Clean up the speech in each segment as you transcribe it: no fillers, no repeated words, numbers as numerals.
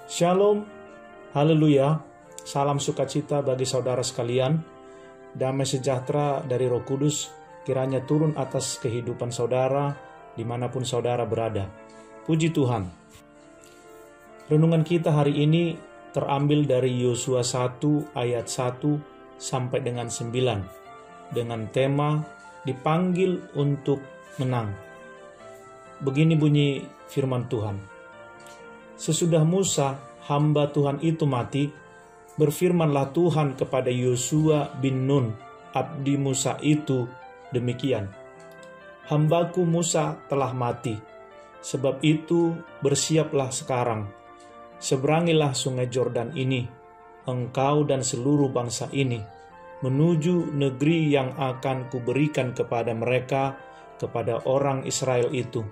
Shalom, haleluya, salam sukacita bagi saudara sekalian. Damai sejahtera dari Roh Kudus kiranya turun atas kehidupan saudara dimanapun saudara berada. Puji Tuhan. Renungan kita hari ini terambil dari Yosua 1 ayat 1 sampai dengan 9 dengan tema dipanggil untuk menang. Begini bunyi firman Tuhan. Sesudah Musa, hamba Tuhan itu mati, berfirmanlah Tuhan kepada Yosua bin Nun, abdi Musa itu, demikian. Hambaku Musa telah mati, sebab itu bersiaplah sekarang. Seberangilah sungai Yordan ini, engkau dan seluruh bangsa ini, menuju negeri yang akan kuberikan kepada mereka, kepada orang Israel itu.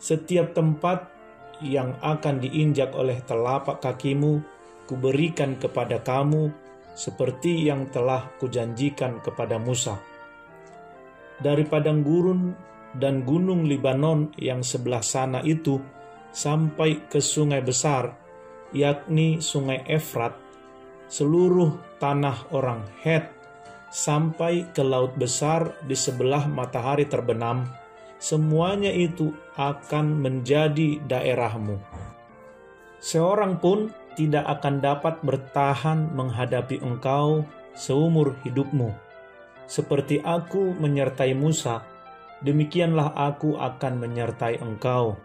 Setiap tempat yang akan diinjak oleh telapak kakimu, kuberikan kepada kamu, seperti yang telah kujanjikan kepada Musa. Dari padang gurun dan gunung Libanon yang sebelah sana itu, sampai ke sungai besar, yakni sungai Efrat, seluruh tanah orang Het, sampai ke laut besar di sebelah matahari terbenam, semuanya itu akan menjadi daerahmu. Seorang pun tidak akan dapat bertahan menghadapi engkau seumur hidupmu. Seperti aku menyertai Musa, demikianlah aku akan menyertai engkau.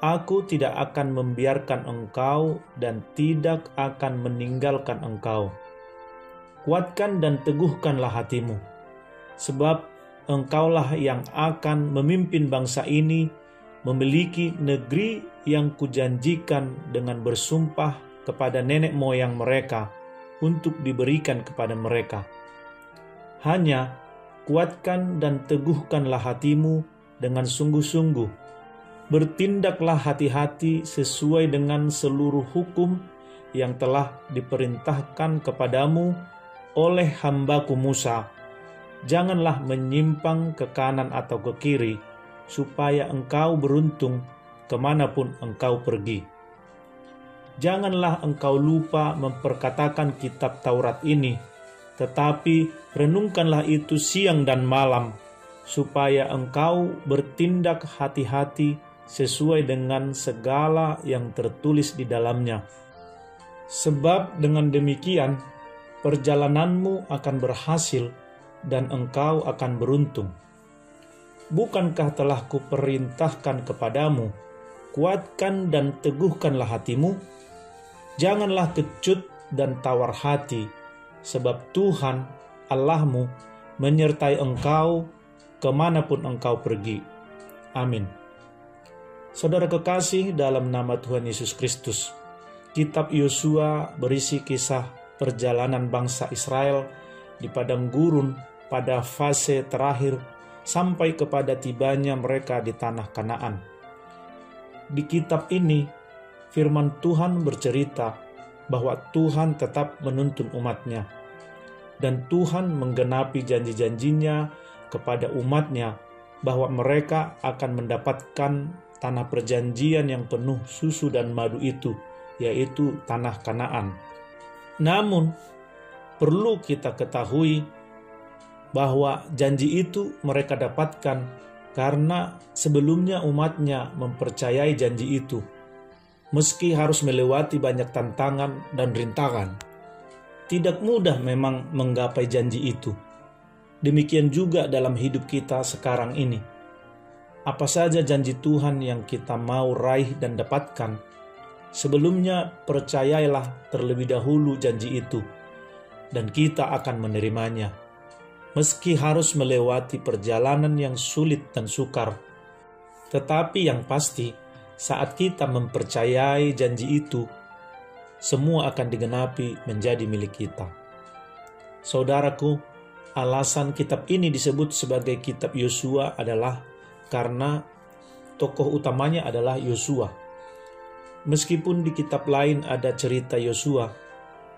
Aku tidak akan membiarkan engkau dan tidak akan meninggalkan engkau. Kuatkan dan teguhkanlah hatimu, sebab engkaulah yang akan memimpin bangsa ini memiliki negeri yang kujanjikan dengan bersumpah kepada nenek moyang mereka untuk diberikan kepada mereka. Hanya kuatkan dan teguhkanlah hatimu dengan sungguh-sungguh. Bertindaklah hati-hati sesuai dengan seluruh hukum yang telah diperintahkan kepadamu oleh hambaku Musa. Janganlah menyimpang ke kanan atau ke kiri, supaya engkau beruntung kemanapun engkau pergi. Janganlah engkau lupa memperkatakan kitab Taurat ini, tetapi renungkanlah itu siang dan malam, supaya engkau bertindak hati-hati sesuai dengan segala yang tertulis di dalamnya. Sebab dengan demikian, perjalananmu akan berhasil, dan engkau akan beruntung. Bukankah telah kuperintahkan kepadamu, kuatkan dan teguhkanlah hatimu? Janganlah kecut dan tawar hati, sebab Tuhan Allahmu menyertai engkau kemanapun engkau pergi. Amin. Saudara kekasih dalam nama Tuhan Yesus Kristus, kitab Yosua berisi kisah perjalanan bangsa Israel di padang gurun pada fase terakhir sampai kepada tibanya mereka di tanah Kanaan. Di kitab ini, firman Tuhan bercerita bahwa Tuhan tetap menuntun umatnya, dan Tuhan menggenapi janji-janjinya kepada umatnya bahwa mereka akan mendapatkan tanah perjanjian yang penuh susu dan madu itu, yaitu tanah Kanaan. Namun, perlu kita ketahui bahwa janji itu mereka dapatkan karena sebelumnya umatnya mempercayai janji itu, meski harus melewati banyak tantangan dan rintangan. Tidak mudah memang menggapai janji itu. Demikian juga dalam hidup kita sekarang ini. Apa saja janji Tuhan yang kita mau raih dan dapatkan, sebelumnya percayailah terlebih dahulu janji itu, dan kita akan menerimanya. Meski harus melewati perjalanan yang sulit dan sukar, tetapi yang pasti saat kita mempercayai janji itu, semua akan digenapi menjadi milik kita. Saudaraku, alasan kitab ini disebut sebagai kitab Yosua adalah karena tokoh utamanya adalah Yosua. Meskipun di kitab lain ada cerita Yosua,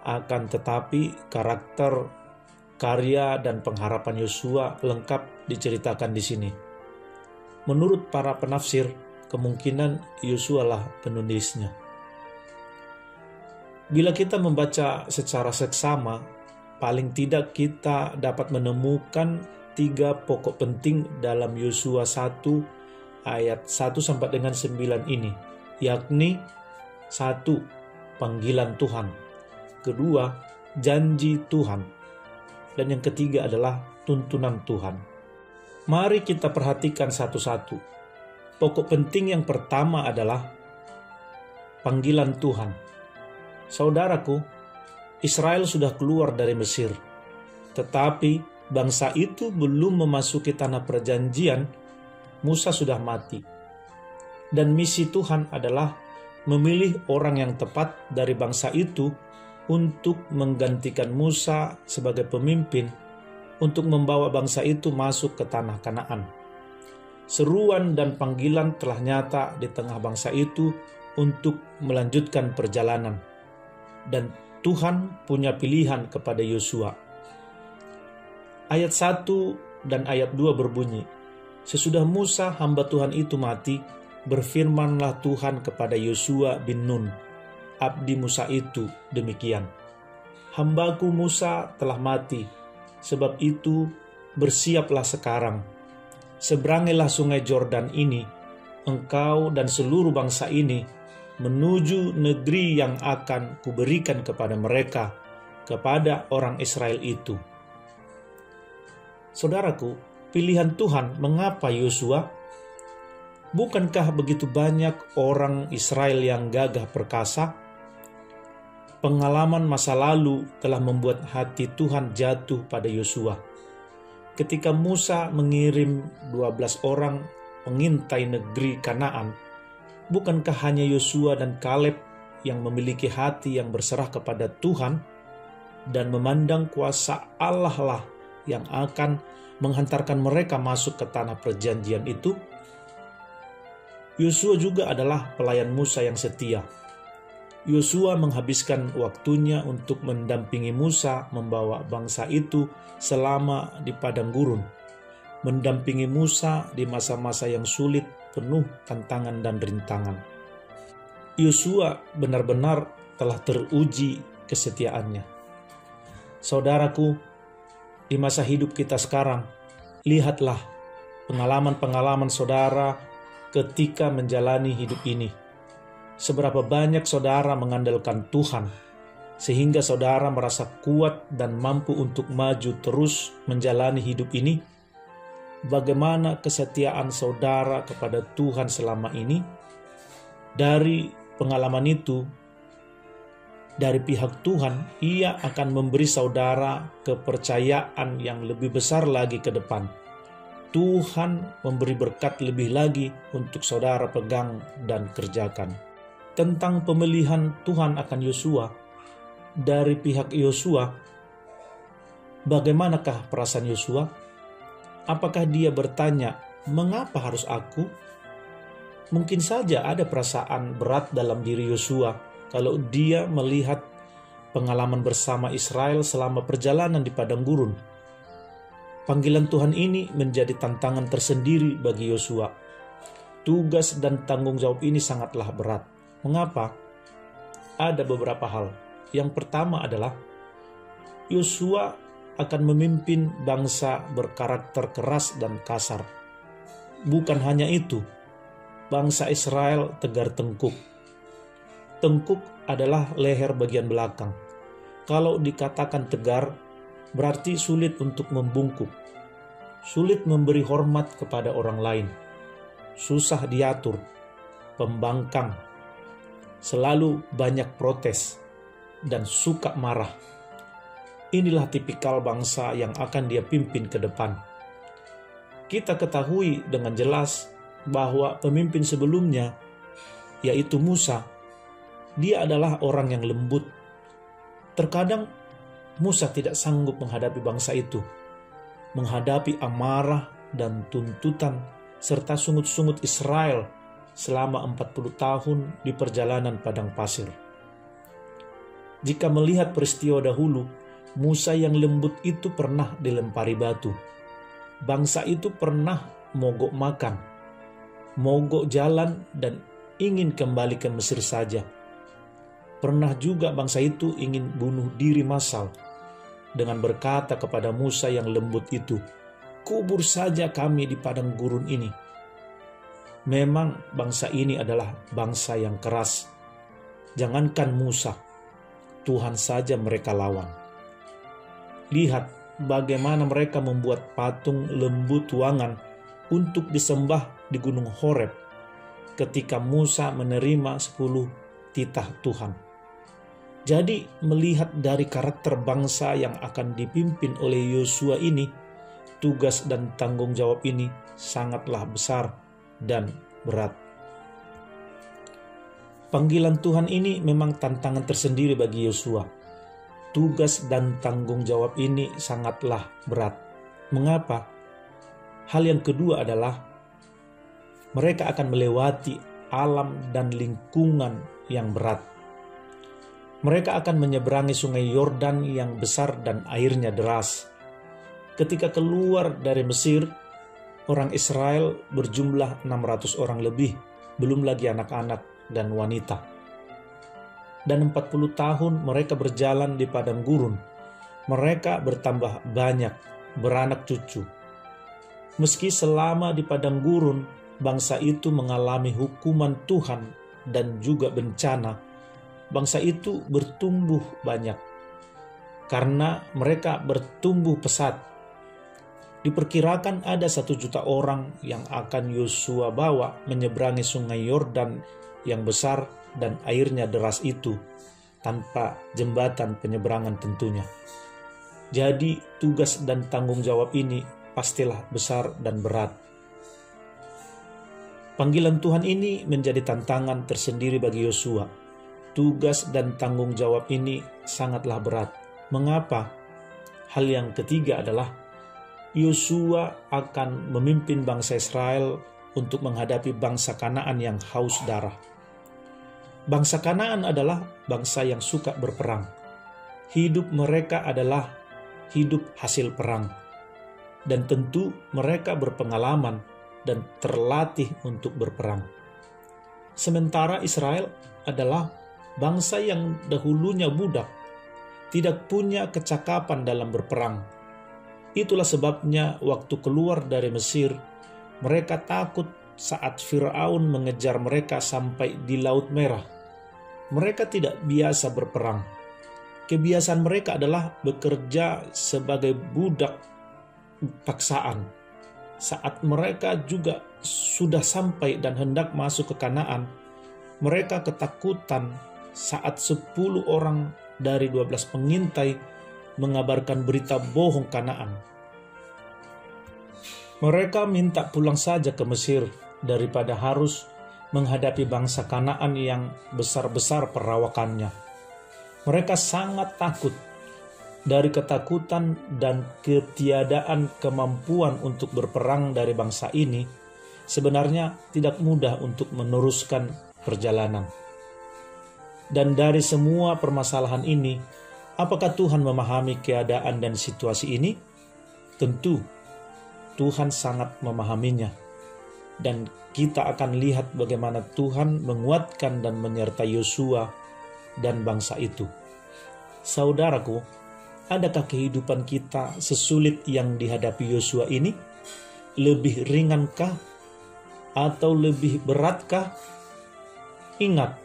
akan tetapi karakter, karya, dan pengharapan Yosua lengkap diceritakan di sini. Menurut para penafsir, kemungkinan Yosua lah penulisnya. Bila kita membaca secara seksama, paling tidak kita dapat menemukan 3 pokok penting dalam Yosua 1 ayat 1 sampai dengan 9 ini, yakni 1. Panggilan Tuhan, 2. Janji Tuhan, dan yang ketiga adalah tuntunan Tuhan. Mari kita perhatikan satu-satu. Pokok penting yang pertama adalah panggilan Tuhan. Saudaraku, Israel sudah keluar dari Mesir, tetapi bangsa itu belum memasuki tanah perjanjian. Musa sudah mati. Dan misi Tuhan adalah memilih orang yang tepat dari bangsa itu untuk menggantikan Musa sebagai pemimpin untuk membawa bangsa itu masuk ke tanah Kanaan. Seruan dan panggilan telah nyata di tengah bangsa itu untuk melanjutkan perjalanan. Dan Tuhan punya pilihan kepada Yosua. Ayat 1 dan ayat 2 berbunyi, "Sesudah Musa hamba Tuhan itu mati, berfirmanlah Tuhan kepada Yosua bin Nun, abdi Musa itu, demikian. Hambaku Musa telah mati, sebab itu bersiaplah sekarang. Seberangilah sungai Yordan ini, engkau dan seluruh bangsa ini, menuju negeri yang akan kuberikan kepada mereka, kepada orang Israel itu." Saudaraku, pilihan Tuhan mengapa Yosua? Bukankah begitu banyak orang Israel yang gagah perkasa? Pengalaman masa lalu telah membuat hati Tuhan jatuh pada Yosua. Ketika Musa mengirim 12 orang pengintai negeri Kanaan, bukankah hanya Yosua dan Kaleb yang memiliki hati yang berserah kepada Tuhan dan memandang kuasa Allah lah yang akan menghantarkan mereka masuk ke tanah perjanjian itu? Yosua juga adalah pelayan Musa yang setia. Yosua menghabiskan waktunya untuk mendampingi Musa membawa bangsa itu selama di padang gurun, mendampingi Musa di masa-masa yang sulit penuh tantangan dan rintangan. Yosua benar-benar telah teruji kesetiaannya. Saudaraku, di masa hidup kita sekarang, lihatlah pengalaman-pengalaman saudara ketika menjalani hidup ini. Seberapa banyak saudara mengandalkan Tuhan, sehingga saudara merasa kuat dan mampu untuk maju terus menjalani hidup ini. Bagaimana kesetiaan saudara kepada Tuhan selama ini? Dari pengalaman itu, dari pihak Tuhan, Ia akan memberi saudara kepercayaan yang lebih besar lagi ke depan. Tuhan memberi berkat lebih lagi untuk saudara pegang dan kerjakan. Tentang pemilihan Tuhan akan Yosua, dari pihak Yosua, bagaimanakah perasaan Yosua? Apakah dia bertanya, "Mengapa harus aku?" Mungkin saja ada perasaan berat dalam diri Yosua kalau dia melihat pengalaman bersama Israel selama perjalanan di padang gurun. Panggilan Tuhan ini menjadi tantangan tersendiri bagi Yosua. Tugas dan tanggung jawab ini sangatlah berat. Mengapa? Ada beberapa hal. Yang pertama adalah Yosua akan memimpin bangsa berkarakter keras dan kasar. Bukan hanya itu, bangsa Israel tegar tengkuk. Tengkuk adalah leher bagian belakang. Kalau dikatakan tegar, berarti sulit untuk membungkuk, sulit memberi hormat kepada orang lain, susah diatur, pembangkang, selalu banyak protes, dan suka marah. Inilah tipikal bangsa yang akan dia pimpin ke depan. Kita ketahui dengan jelas bahwa pemimpin sebelumnya, yaitu Musa, dia adalah orang yang lembut. Terkadang Musa tidak sanggup menghadapi bangsa itu, menghadapi amarah dan tuntutan serta sungut-sungut Israel selama 40 tahun di perjalanan padang pasir. Jika melihat peristiwa dahulu, Musa yang lembut itu pernah dilempari batu. Bangsa itu pernah mogok makan, mogok jalan, dan ingin kembali ke Mesir saja. Pernah juga bangsa itu ingin bunuh diri massal dengan berkata kepada Musa yang lembut itu, "Kubur saja kami di padang gurun ini." Memang bangsa ini adalah bangsa yang keras. Jangankan Musa, Tuhan saja mereka lawan. Lihat bagaimana mereka membuat patung lembu tuangan untuk disembah di Gunung Horeb ketika Musa menerima 10 titah Tuhan. Jadi melihat dari karakter bangsa yang akan dipimpin oleh Yosua ini, tugas dan tanggung jawab ini sangatlah besar dan berat. Panggilan Tuhan ini memang tantangan tersendiri bagi Yosua. Tugas dan tanggung jawab ini sangatlah berat. Mengapa? Hal yang kedua adalah mereka akan melewati alam dan lingkungan yang berat. Mereka akan menyeberangi sungai Yordan yang besar dan airnya deras. Ketika keluar dari Mesir, orang Israel berjumlah 600 orang lebih, belum lagi anak-anak dan wanita. Dan 40 tahun mereka berjalan di padang gurun. Mereka bertambah banyak, beranak cucu. Meski selama di padang gurun, bangsa itu mengalami hukuman Tuhan dan juga bencana, bangsa itu bertumbuh banyak karena mereka bertumbuh pesat. Diperkirakan ada 1 juta orang yang akan Yosua bawa menyeberangi sungai Yordan yang besar dan airnya deras itu tanpa jembatan penyeberangan tentunya. Jadi tugas dan tanggung jawab ini pastilah besar dan berat. Panggilan Tuhan ini menjadi tantangan tersendiri bagi Yosua. Tugas dan tanggung jawab ini sangatlah berat. Mengapa? Hal yang ketiga adalah Yosua akan memimpin bangsa Israel untuk menghadapi bangsa Kanaan yang haus darah. Bangsa Kanaan adalah bangsa yang suka berperang. Hidup mereka adalah hidup hasil perang. Dan tentu mereka berpengalaman dan terlatih untuk berperang. Sementara Israel adalah bangsa yang dahulunya budak, tidak punya kecakapan dalam berperang. Itulah sebabnya waktu keluar dari Mesir, mereka takut saat Firaun mengejar mereka sampai di Laut Merah. Mereka tidak biasa berperang. Kebiasaan mereka adalah bekerja sebagai budak paksaan. Saat mereka juga sudah sampai dan hendak masuk ke Kanaan, mereka ketakutan saat 10 orang dari 12 pengintai mengabarkan berita bohong Kanaan. Mereka minta pulang saja ke Mesir daripada harus menghadapi bangsa Kanaan yang besar-besar perawakannya. Mereka sangat takut. Dari ketakutan dan ketiadaan kemampuan untuk berperang dari bangsa ini, sebenarnya tidak mudah untuk meneruskan perjalanan. Dan dari semua permasalahan ini, apakah Tuhan memahami keadaan dan situasi ini? Tentu, Tuhan sangat memahaminya. Dan kita akan lihat bagaimana Tuhan menguatkan dan menyertai Yosua dan bangsa itu. Saudaraku, adakah kehidupan kita sesulit yang dihadapi Yosua ini? Lebih ringankah? Atau lebih beratkah? Ingat,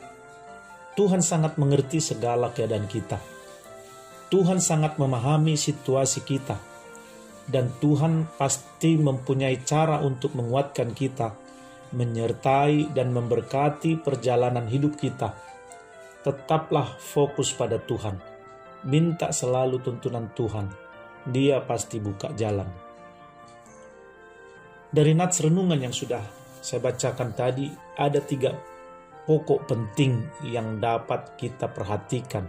Tuhan sangat mengerti segala keadaan kita. Tuhan sangat memahami situasi kita. Dan Tuhan pasti mempunyai cara untuk menguatkan kita, menyertai dan memberkati perjalanan hidup kita. Tetaplah fokus pada Tuhan. Minta selalu tuntunan Tuhan. Dia pasti buka jalan. Dari nats renungan yang sudah saya bacakan tadi, ada 3 pokok penting yang dapat kita perhatikan.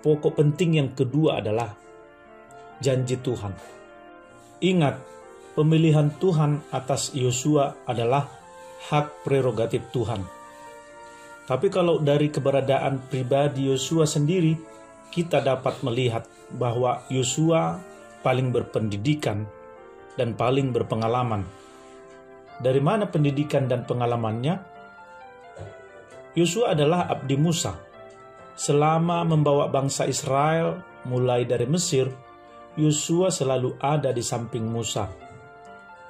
Pokok penting yang kedua adalah janji Tuhan. Ingat, pemilihan Tuhan atas Yosua adalah hak prerogatif Tuhan. Tapi kalau dari keberadaan pribadi Yosua sendiri, kita dapat melihat bahwa Yosua paling berpendidikan dan paling berpengalaman. Dari mana pendidikan dan pengalamannya? Yosua adalah abdi Musa, Selama membawa bangsa Israel mulai dari Mesir, Yosua selalu ada di samping Musa.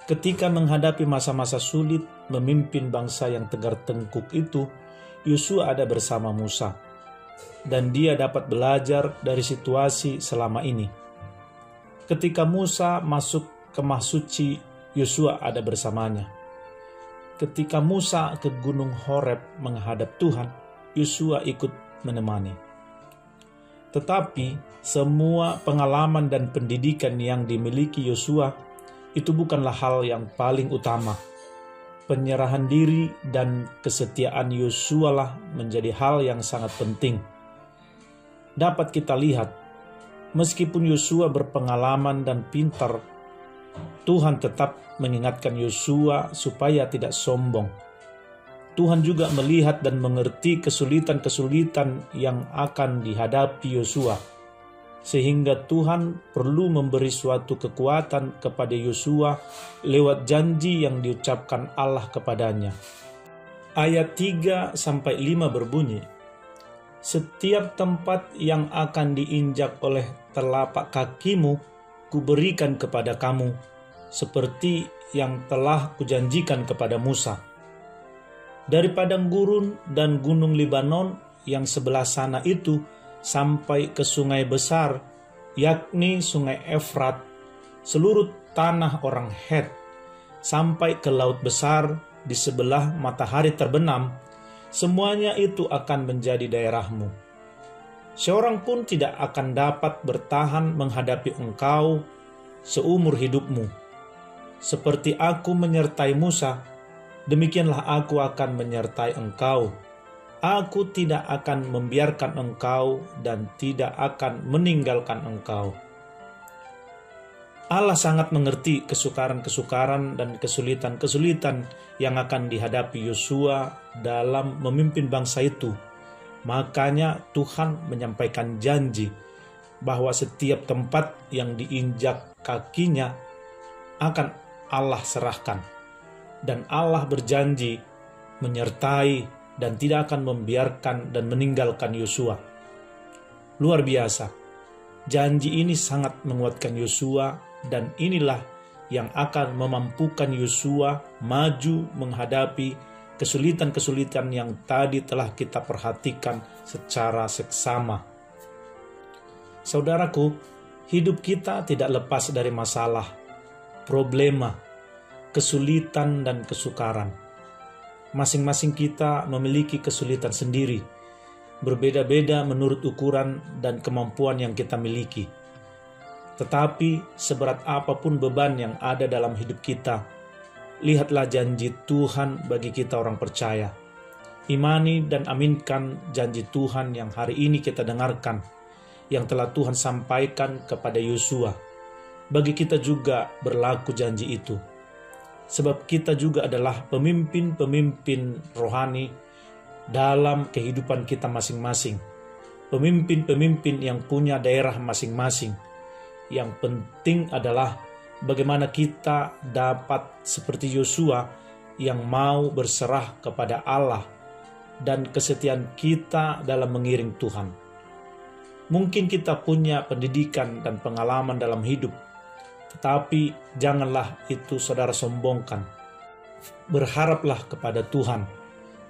Ketika menghadapi masa-masa sulit memimpin bangsa yang tegar tengkuk itu, Yosua ada bersama Musa. Dan dia dapat belajar dari situasi selama ini. Ketika Musa masuk ke Kemah Suci, Yosua ada bersamanya. Ketika Musa ke Gunung Horeb menghadap Tuhan, Yosua ikut menemani. Tetapi semua pengalaman dan pendidikan yang dimiliki Yosua itu bukanlah hal yang paling utama. Penyerahan diri dan kesetiaan Yosua lah menjadi hal yang sangat penting. Dapat kita lihat, meskipun Yosua berpengalaman dan pintar, Tuhan tetap mengingatkan Yosua supaya tidak sombong. Tuhan juga melihat dan mengerti kesulitan-kesulitan yang akan dihadapi Yosua, sehingga Tuhan perlu memberi suatu kekuatan kepada Yosua lewat janji yang diucapkan Allah kepadanya. Ayat 3-5 berbunyi, "Setiap tempat yang akan diinjak oleh telapak kakimu, kuberikan kepada kamu, seperti yang telah kujanjikan kepada Musa. Dari padang gurun dan gunung Libanon yang sebelah sana itu, sampai ke sungai besar, yakni sungai Efrat, seluruh tanah orang Het, sampai ke laut besar di sebelah matahari terbenam, semuanya itu akan menjadi daerahmu. Seorang pun tidak akan dapat bertahan menghadapi engkau seumur hidupmu. Seperti aku menyertai Musa, demikianlah aku akan menyertai engkau. Aku tidak akan membiarkan engkau dan tidak akan meninggalkan engkau." Allah sangat mengerti kesukaran-kesukaran dan kesulitan-kesulitan yang akan dihadapi Yosua dalam memimpin bangsa itu. Makanya Tuhan menyampaikan janji bahwa setiap tempat yang diinjak kakinya akan Allah serahkan. Dan Allah berjanji menyertai dan tidak akan membiarkan dan meninggalkan Yosua. Luar biasa. Janji ini sangat menguatkan Yosua, dan inilah yang akan memampukan Yosua maju menghadapi kesulitan-kesulitan yang tadi telah kita perhatikan secara seksama. Saudaraku, hidup kita tidak lepas dari masalah, problema, kesulitan dan kesukaran. Masing-masing kita memiliki kesulitan sendiri, berbeda-beda menurut ukuran dan kemampuan yang kita miliki. Tetapi seberat apapun beban yang ada dalam hidup kita, lihatlah janji Tuhan bagi kita orang percaya. Imani dan aminkan janji Tuhan yang hari ini kita dengarkan, yang telah Tuhan sampaikan kepada Yosua. Bagi kita juga berlaku janji itu. Sebab kita juga adalah pemimpin-pemimpin rohani dalam kehidupan kita masing-masing. Pemimpin-pemimpin yang punya daerah masing-masing. Yang penting adalah bagaimana kita dapat seperti Yosua yang mau berserah kepada Allah dan kesetiaan kita dalam mengiring Tuhan. Mungkin kita punya pendidikan dan pengalaman dalam hidup, tetapi janganlah itu saudara sombongkan. Berharaplah kepada Tuhan,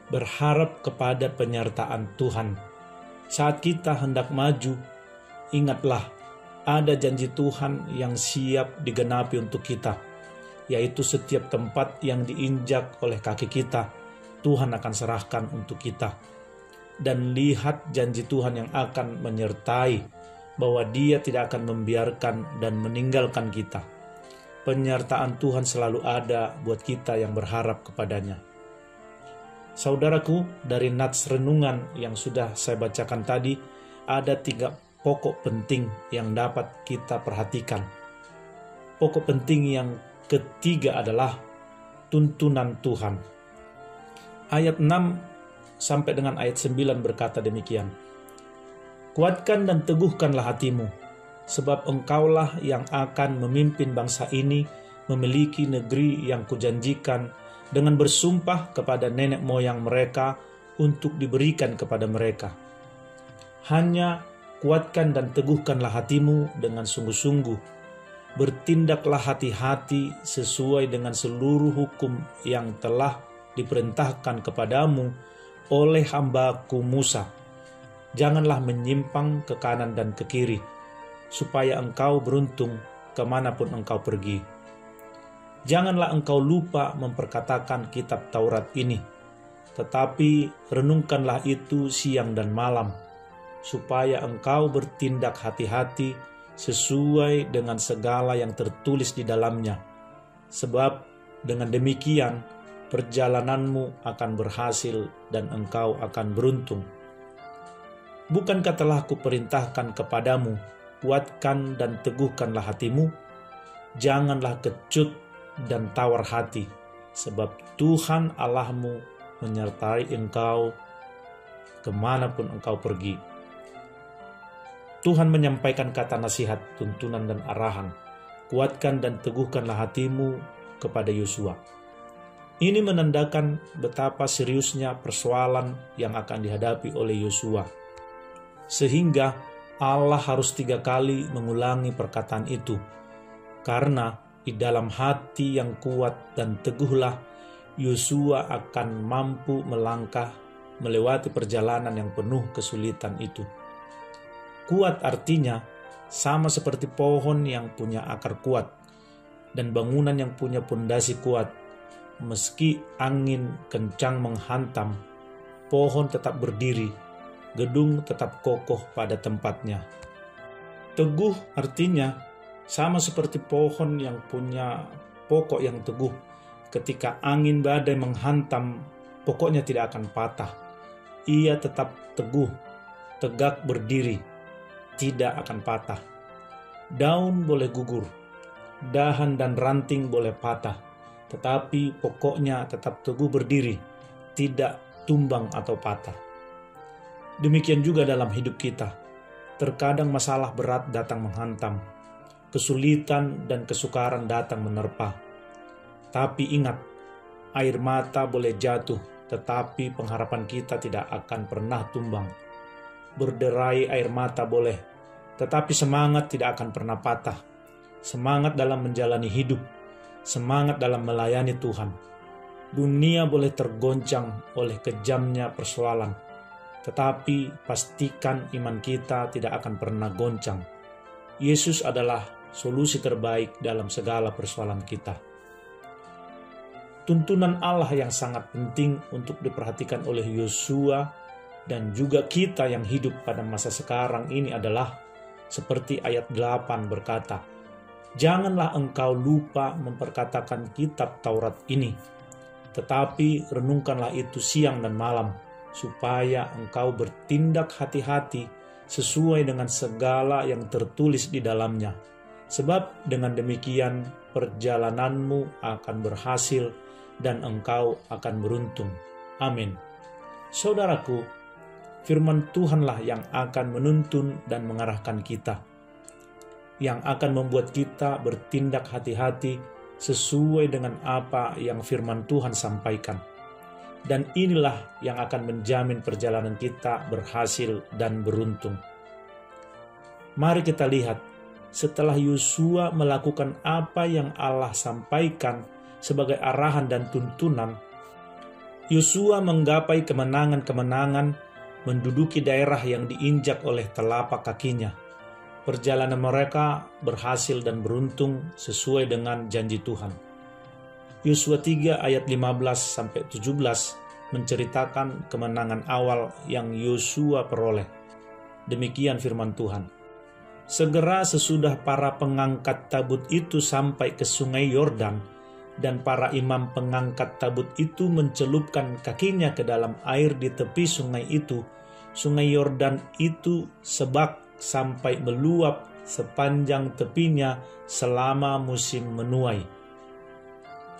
berharap kepada penyertaan Tuhan. Saat kita hendak maju, ingatlah ada janji Tuhan yang siap digenapi untuk kita, yaitu setiap tempat yang diinjak oleh kaki kita, Tuhan akan serahkan untuk kita. Dan lihat janji Tuhan yang akan menyertai, bahwa Dia tidak akan membiarkan dan meninggalkan kita. Penyertaan Tuhan selalu ada buat kita yang berharap kepadanya. Saudaraku, dari nats renungan yang sudah saya bacakan tadi, ada 3 pokok penting yang dapat kita perhatikan. Pokok penting yang ketiga adalah tuntunan Tuhan. Ayat 6 sampai dengan ayat 9 berkata demikian. "Kuatkan dan teguhkanlah hatimu, sebab engkaulah yang akan memimpin bangsa ini memiliki negeri yang kujanjikan dengan bersumpah kepada nenek moyang mereka untuk diberikan kepada mereka. Hanya kuatkan dan teguhkanlah hatimu dengan sungguh-sungguh. Bertindaklah hati-hati sesuai dengan seluruh hukum yang telah diperintahkan kepadamu oleh hamba-Ku Musa. Janganlah menyimpang ke kanan dan ke kiri, supaya engkau beruntung kemanapun engkau pergi. Janganlah engkau lupa memperkatakan kitab Taurat ini, tetapi renungkanlah itu siang dan malam, supaya engkau bertindak hati-hati sesuai dengan segala yang tertulis di dalamnya. Sebab dengan demikian perjalananmu akan berhasil dan engkau akan beruntung. Bukankah telah Kuperintahkan kepadamu, kuatkan dan teguhkanlah hatimu? Janganlah kecut dan tawar hati, sebab Tuhan Allahmu menyertai engkau kemanapun engkau pergi. Tuhan menyampaikan kata nasihat, tuntunan dan arahan. Kuatkan dan teguhkanlah hatimu kepada Yosua. Ini menandakan betapa seriusnya persoalan yang akan dihadapi oleh Yosua. Sehingga Allah harus 3 kali mengulangi perkataan itu. Karena di dalam hati yang kuat dan teguhlah Yosua akan mampu melangkah melewati perjalanan yang penuh kesulitan itu. Kuat artinya sama seperti pohon yang punya akar kuat dan bangunan yang punya pondasi kuat. Meski angin kencang menghantam, pohon tetap berdiri, gedung tetap kokoh pada tempatnya. Teguh artinya sama seperti pohon yang punya pokok yang teguh. Ketika angin badai menghantam, pokoknya tidak akan patah. Ia tetap teguh, tegak berdiri, tidak akan patah. Daun boleh gugur, dahan dan ranting boleh patah, tetapi pokoknya tetap teguh berdiri, tidak tumbang atau patah. Demikian juga dalam hidup kita. Terkadang masalah berat datang menghantam, kesulitan dan kesukaran datang menerpa. Tapi ingat, air mata boleh jatuh, tetapi pengharapan kita tidak akan pernah tumbang. Berderai air mata boleh, tetapi semangat tidak akan pernah patah. Semangat dalam menjalani hidup, semangat dalam melayani Tuhan. Dunia boleh tergoncang oleh kejamnya persoalan, tetapi pastikan iman kita tidak akan pernah goncang. Yesus adalah solusi terbaik dalam segala persoalan kita. Tuntunan Allah yang sangat penting untuk diperhatikan oleh Yosua dan juga kita yang hidup pada masa sekarang ini adalah seperti ayat 8 berkata, "Janganlah engkau lupa memperkatakan kitab Taurat ini, tetapi renungkanlah itu siang dan malam, supaya engkau bertindak hati-hati sesuai dengan segala yang tertulis di dalamnya. Sebab dengan demikian perjalananmu akan berhasil dan engkau akan beruntung." Amin. Saudaraku, firman Tuhanlah yang akan menuntun dan mengarahkan kita, yang akan membuat kita bertindak hati-hati sesuai dengan apa yang firman Tuhan sampaikan. Dan inilah yang akan menjamin perjalanan kita berhasil dan beruntung. Mari kita lihat, setelah Yosua melakukan apa yang Allah sampaikan sebagai arahan dan tuntunan, Yosua menggapai kemenangan-kemenangan, menduduki daerah yang diinjak oleh telapak kakinya. Perjalanan mereka berhasil dan beruntung sesuai dengan janji Tuhan. Yosua 3 ayat 15-17 menceritakan kemenangan awal yang Yosua peroleh. Demikian firman Tuhan. Segera sesudah para pengangkat tabut itu sampai ke sungai Yordan, dan para imam pengangkat tabut itu mencelupkan kakinya ke dalam air di tepi sungai itu, sungai Yordan itu sebak sampai meluap sepanjang tepinya selama musim menuai.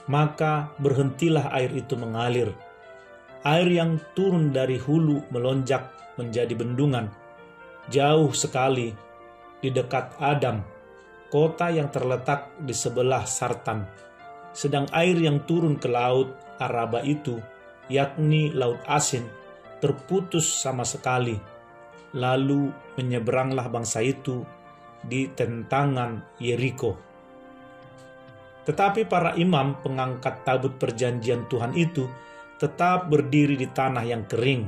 Maka berhentilah air itu mengalir. Air yang turun dari hulu melonjak menjadi bendungan, jauh sekali di dekat Adam, kota yang terletak di sebelah Sartan. Sedang air yang turun ke laut Araba itu, yakni Laut Asin, terputus sama sekali. Lalu menyeberanglah bangsa itu di tentangan Yeriko. Tetapi para imam pengangkat tabut perjanjian Tuhan itu tetap berdiri di tanah yang kering,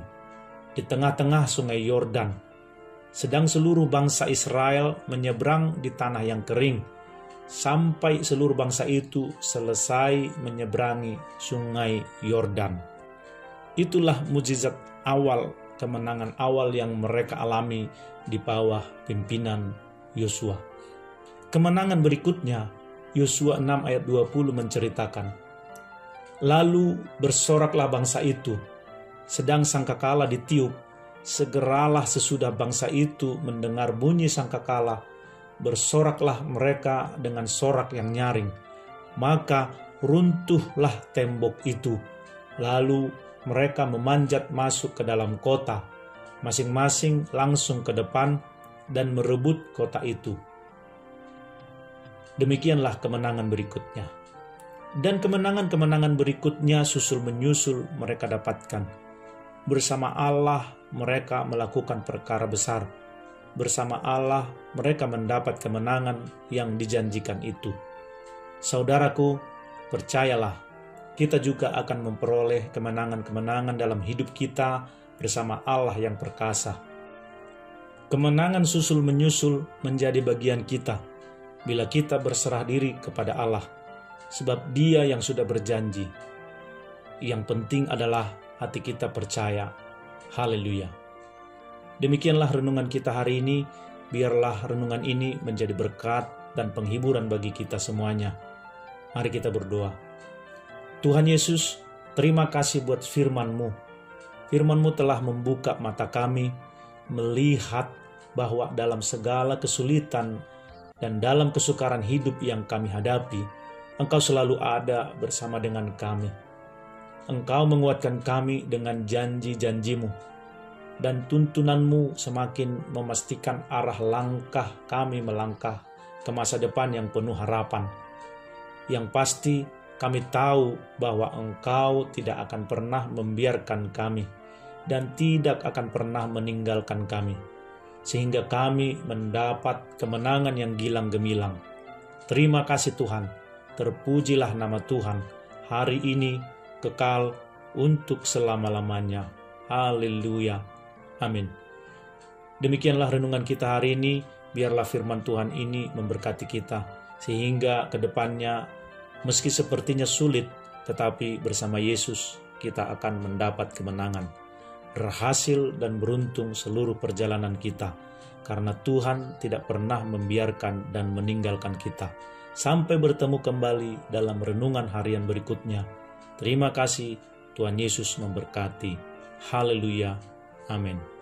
di tengah-tengah sungai Yordan, sedang seluruh bangsa Israel menyeberang di tanah yang kering, sampai seluruh bangsa itu selesai menyeberangi sungai Yordan. Itulah mukjizat awal, kemenangan awal yang mereka alami di bawah pimpinan Yosua. Kemenangan berikutnya, Yosua 6 ayat 20 menceritakan, lalu bersoraklah bangsa itu, sedang sangkakala ditiup, segeralah sesudah bangsa itu mendengar bunyi sangkakala, bersoraklah mereka dengan sorak yang nyaring, maka runtuhlah tembok itu. Lalu mereka memanjat masuk ke dalam kota, masing-masing langsung ke depan dan merebut kota itu. Demikianlah kemenangan berikutnya. Dan kemenangan-kemenangan berikutnya susul menyusul mereka dapatkan. Bersama Allah mereka melakukan perkara besar. Bersama Allah mereka mendapat kemenangan yang dijanjikan itu. Saudaraku, percayalah, kita juga akan memperoleh kemenangan-kemenangan dalam hidup kita bersama Allah yang perkasa. Kemenangan susul menyusul menjadi bagian kita bila kita berserah diri kepada Allah, sebab Dia yang sudah berjanji. Yang penting adalah hati kita percaya. Haleluya. Demikianlah renungan kita hari ini. Biarlah renungan ini menjadi berkat dan penghiburan bagi kita semuanya. Mari kita berdoa. Tuhan Yesus, terima kasih buat firman-Mu. Firman-Mu telah membuka mata kami, melihat bahwa dalam segala kesulitan dan dalam kesukaran hidup yang kami hadapi, Engkau selalu ada bersama dengan kami. Engkau menguatkan kami dengan janji-janji-Mu, dan tuntunan-Mu semakin memastikan arah langkah kami melangkah ke masa depan yang penuh harapan. Yang pasti kami tahu bahwa Engkau tidak akan pernah membiarkan kami dan tidak akan pernah meninggalkan kami, sehingga kami mendapat kemenangan yang gilang gemilang. Terima kasih Tuhan, terpujilah nama Tuhan, hari ini kekal untuk selama-lamanya. Haleluya. Amin. Demikianlah renungan kita hari ini. Biarlah firman Tuhan ini memberkati kita, sehingga ke depannya meski sepertinya sulit, tetapi bersama Yesus kita akan mendapat kemenangan, berhasil dan beruntung seluruh perjalanan kita, karena Tuhan tidak pernah membiarkan dan meninggalkan kita. Sampai bertemu kembali dalam renungan harian berikutnya. Terima kasih, Tuhan Yesus memberkati. Haleluya. Amin.